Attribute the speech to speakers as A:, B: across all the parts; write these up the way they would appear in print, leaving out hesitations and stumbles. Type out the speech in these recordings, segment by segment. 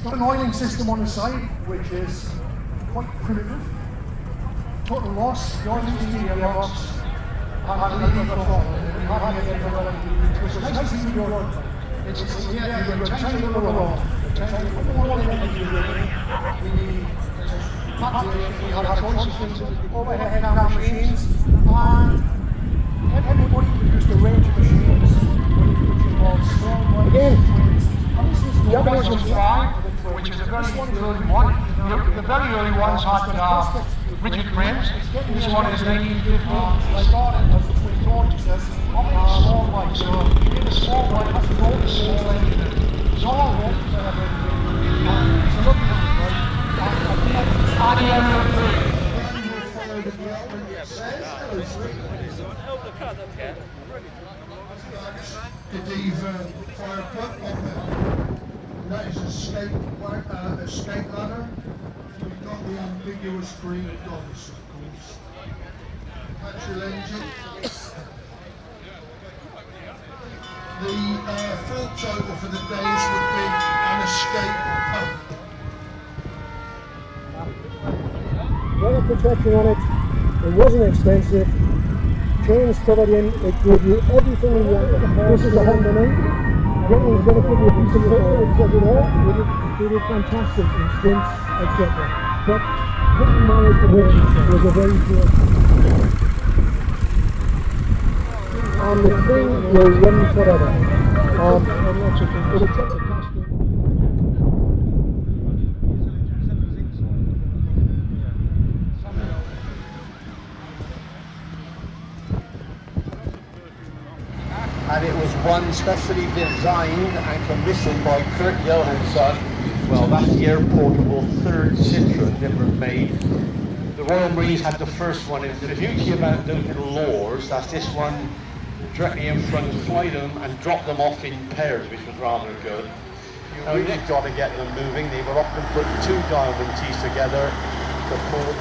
A: got an oiling system on the side, which is quite primitive. Total loss, the oiling in the gearbox, and leading the throttle. We hardly get the throttle. It's nice to see your, it's rectangular along. All the energy really. We had choices of overhead cam machines, and everybody produced a range of machines, which involves strong
B: again.
A: And this is the original Stroud, which is a very early one. The very early ones had rigid frames. This one is 1950. It started as the twin tortoises on a small bike. So in a small bike, has to go to the small engine. It's all red. It's a lovely little bike. And the Airfield 3.
C: The fire plug on there. That is escape ladder. We've got the ambiguous green dots, of course. Petrol engine. The full total for the days would be an escape pump.
B: Weather protection on it. It wasn't expensive. Chains covered in. It gave you everything you wanted. This is a Holden. Gentleman's going to give you a piece of paper that says it all. They did fantastic in stints, etc. But putting mileage to win was a very good. And the thing will run forever. It'll take the cost.
D: And it was one specially designed and commissioned by Kurt Johansson. Well, that's the air-portable third Citroen that were made. The Royal Marines had the first one. And the beauty about those little lures, that's this one directly in front, fly them and drop them off in pairs, which was rather good. You really got to get them moving. They were often put two diamond teeth together to pull.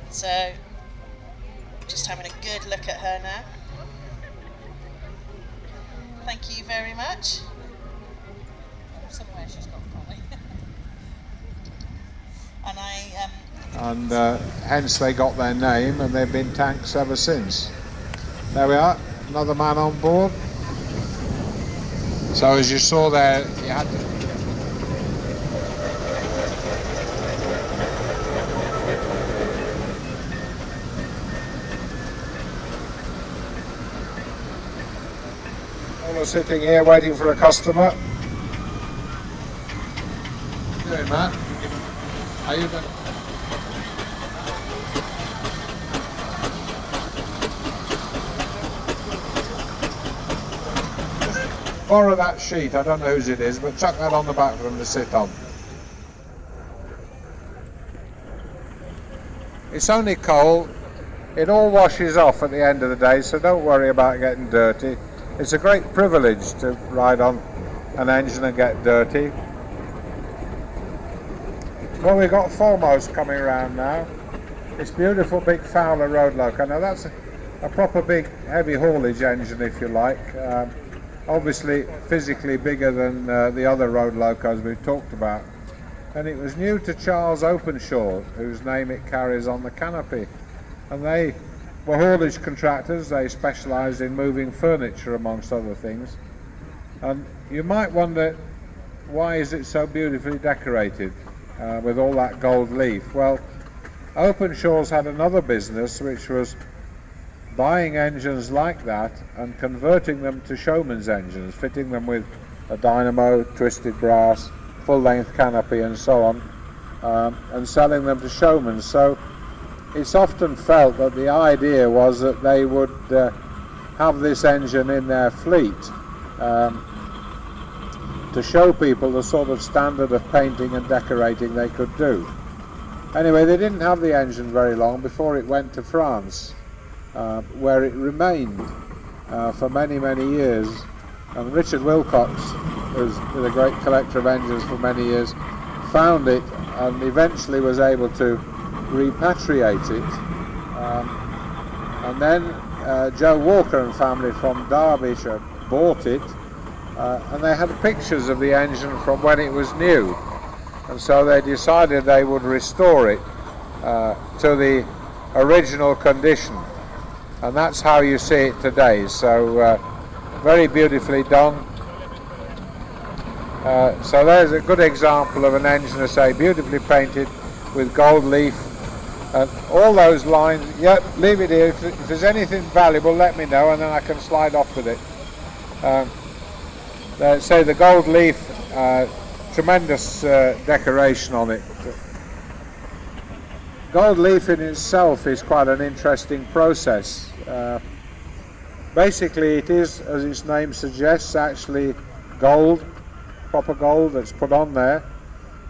E: So, just having a good look at her now. Thank you very much. Somewhere she's got Polly. And
F: hence they got their name, and they've been tanks ever since. There we are, another man on board. So as you saw there, you had to... We're sitting here waiting for a customer. How you doing, Matt? How you doing? Borrow that sheet, I don't know whose it is, but chuck that on the back for them to sit on. It's only coal, it all washes off at the end of the day, so don't worry about getting dirty. It's a great privilege to ride on an engine and get dirty. Well, we've got foremost coming around now. This beautiful big Fowler road loco. Now that's a proper big heavy haulage engine, if you like. Obviously physically bigger than the other road locos we've talked about. And it was new to Charles Openshaw, whose name it carries on the canopy. And they were haulage contractors. They specialised in moving furniture amongst other things. And you might wonder, why is it so beautifully decorated with all that gold leaf? Well, Openshaw's had another business which was buying engines like that and converting them to showman's engines, fitting them with a dynamo, twisted brass, full-length canopy and so on, and selling them to showmen. So it's often felt that the idea was that they would have this engine in their fleet to show people the sort of standard of painting and decorating they could do. Anyway, they didn't have the engine very long before it went to France, where it remained for many, many years. And Richard Wilcox, who's been a great collector of engines for many years, found it and eventually was able to repatriate it. And then Joe Walker and family from Derbyshire bought it, and they had pictures of the engine from when it was new. And so they decided they would restore it to the original condition. And that's how you see it today. So very beautifully done. So there's a good example of an engine, I say, beautifully painted with gold leaf. And all those lines, yeah, leave it here. If there's anything valuable, let me know, and then I can slide off with it. Say the gold leaf, tremendous decoration on it. Gold leaf in itself is quite an interesting process. Basically it is, as its name suggests, actually gold, proper gold that's put on there,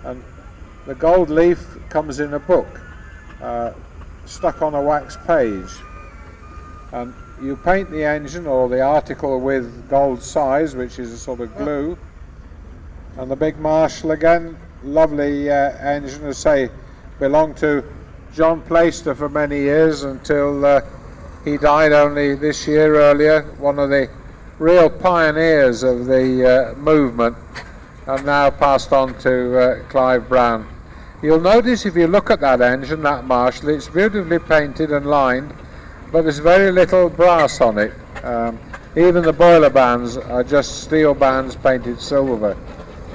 F: and the gold leaf comes in a book stuck on a wax page, and you paint the engine or the article with gold size, which is a sort of glue. And the big Marshall again, lovely engine, as I say, belonged to John Plaister for many years until he died only this year earlier, one of the real pioneers of the movement, and now passed on to Clive Brown. You'll notice if you look at that engine, that Marshall, it's beautifully painted and lined, but there's very little brass on it. Even the boiler bands are just steel bands painted silver.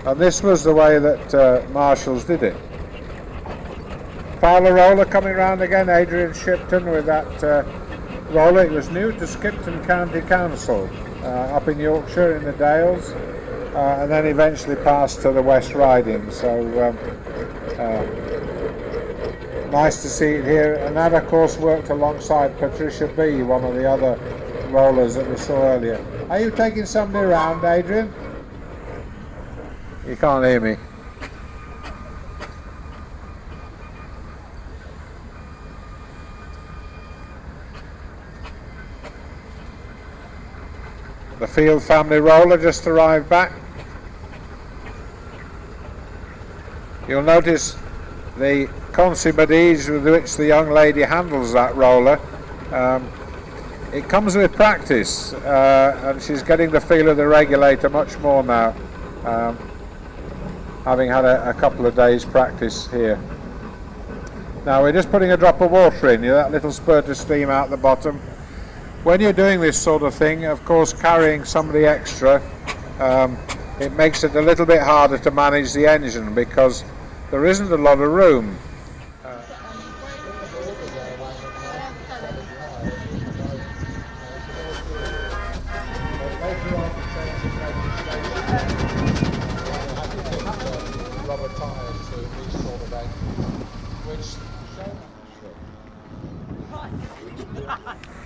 F: And this was the way that Marshalls did it. Fowler roller coming round again, Adrian Shipton with that roller. It was new to Skipton County Council up in Yorkshire in the Dales, and then eventually passed to the West Riding. So nice to see it here. And that of course worked alongside Patricia B, one of the other rollers that we saw earlier. Are you taking somebody around, Adrian? You can't hear me. The Field family roller just arrived back. You'll notice the consummate ease with which the young lady handles that roller. It comes with practice, and she's getting the feel of the regulator much more now, having had a couple of days practice here. Now we're just putting a drop of water in, that little spurt of steam out the bottom. When you're doing this sort of thing, of course, carrying somebody extra, it makes it a little bit harder to manage the engine because there isn't a lot of room.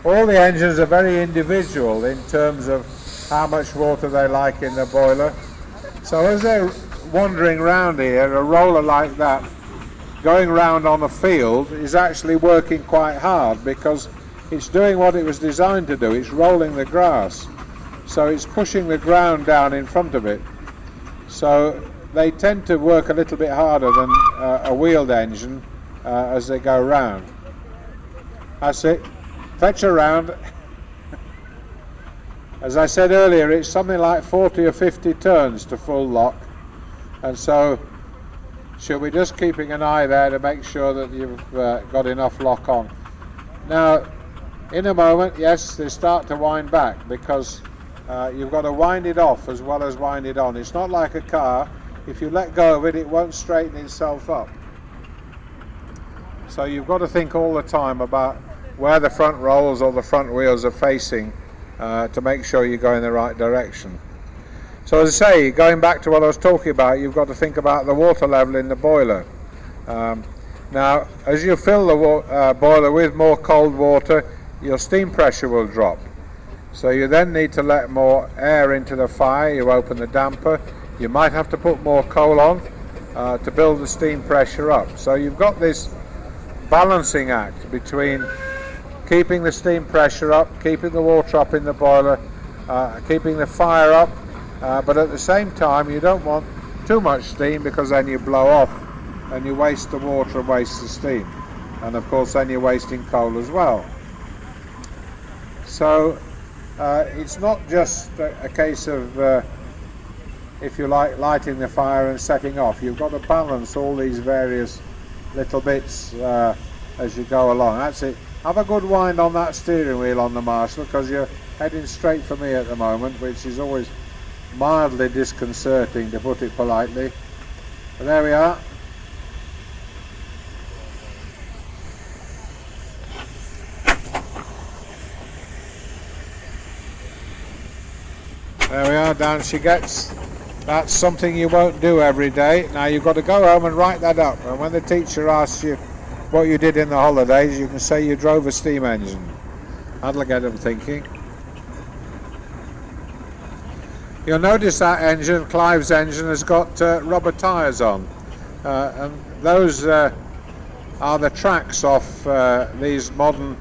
F: All the engines are very individual in terms of how much water they like in the boiler. So as they're wandering around here, a roller like that going round on a field is actually working quite hard because it's doing what it was designed to do. It's rolling the grass. So it's pushing the ground down in front of it. So they tend to work a little bit harder than a wheeled engine as they go round. That's it. Fetch around. As I said earlier, it's something like 40 or 50 turns to full lock, and so she'll be just keeping an eye there to make sure that you've got enough lock on. Now in a moment, yes, they start to wind back because you've got to wind it off as well as wind it on. It's not like a car. If you let go of it, it won't straighten itself up. So you've got to think all the time about where the front rolls or the front wheels are facing to make sure you go in the right direction. So as I say, going back to what I was talking about, you've got to think about the water level in the boiler. Now as you fill the boiler with more cold water, your steam pressure will drop. So you then need to let more air into the fire. You open the damper. You might have to put more coal on to build the steam pressure up. So you've got this balancing act between keeping the steam pressure up, keeping the water up in the boiler, keeping the fire up, but at the same time you don't want too much steam because then you blow off and you waste the water and waste the steam, and of course then you're wasting coal as well. So it's not just a case of if you like, lighting the fire and setting off. You've got to balance all these various little bits as you go along. That's it. Have a good wind on that steering wheel on the Marshall, because you're heading straight for me at the moment, which is always mildly disconcerting, to put it politely. But there we are. There we are, down she gets. That's something you won't do every day. Now you've got to go home and write that up, and when the teacher asks you what you did in the holidays, you can say you drove a steam engine. That'll get them thinking. You'll notice that engine, Clive's engine, has got rubber tyres on, and those are the tracks off these modern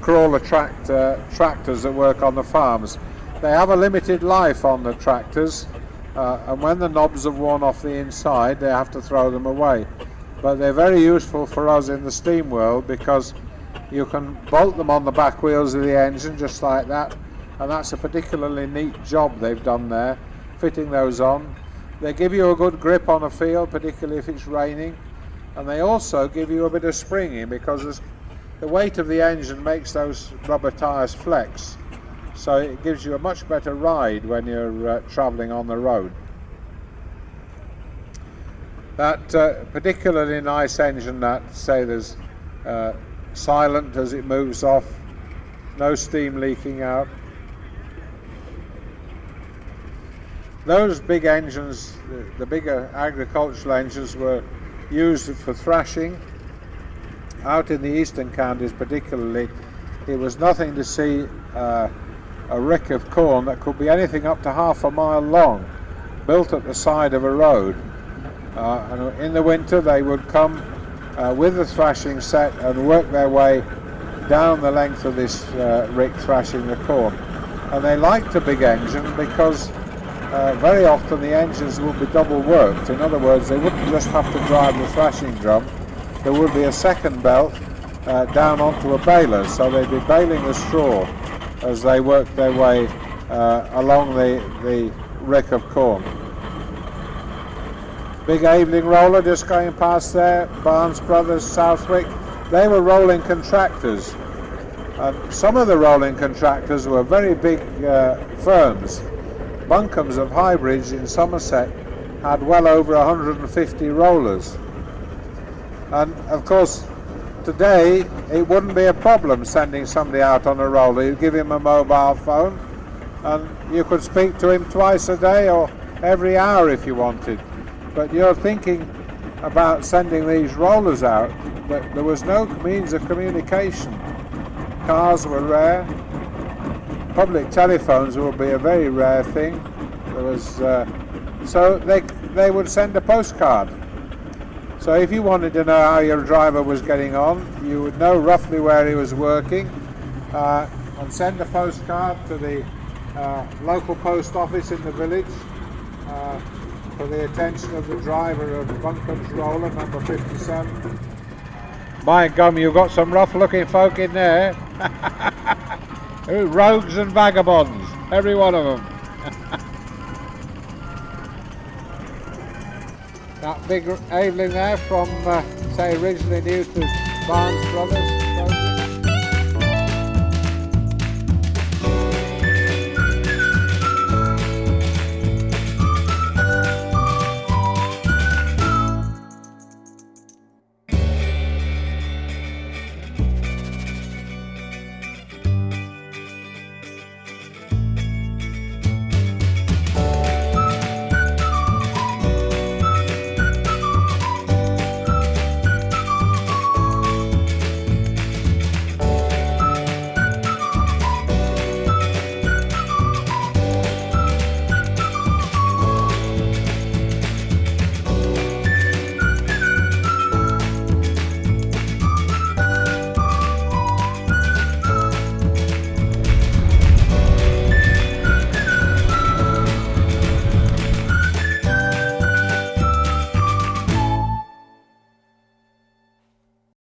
F: crawler tractors that work on the farms. They have a limited life on the tractors, and when the knobs have worn off the inside, they have to throw them away. But they're very useful for us in the steam world because you can bolt them on the back wheels of the engine just like that, and that's a particularly neat job they've done there, fitting those on. They give you a good grip on a field, particularly if it's raining, and they also give you a bit of springing because the weight of the engine makes those rubber tyres flex, so it gives you a much better ride when you're travelling on the road. That particularly nice engine, that, say, there's silent as it moves off, no steam leaking out. Those big engines, the bigger agricultural engines, were used for thrashing. Out in the eastern counties particularly, it was nothing to see a rick of corn that could be anything up to half a mile long, built at the side of a road. And in the winter they would come with the thrashing set and work their way down the length of this rick thrashing the corn. And they liked a big engine because very often the engines would be double worked. In other words, they wouldn't just have to drive the thrashing drum, there would be a second belt down onto a baler, so they'd be baling the straw as they worked their way along the rick of corn. Big Aveling roller just going past there, Barnes Brothers, Southwick. They were rolling contractors. Some of the rolling contractors were very big firms. Buncomb's of Highbridge in Somerset had well over 150 rollers. And of course, today it wouldn't be a problem sending somebody out on a roller. You give him a mobile phone and you could speak to him twice a day or every hour if you wanted. But you're thinking about sending these rollers out, but there was no means of communication. Cars were rare. Public telephones would be a very rare thing. There was so they would send a postcard. So if you wanted to know how your driver was getting on, you would know roughly where he was working, and send a postcard to the local post office in the village for the attention of the driver of Buncomb's roller number 57. My gum, you've got some rough looking folk in there. Rogues and vagabonds, every one of them. That big Aveling there from, say, originally new to Barnes Brothers.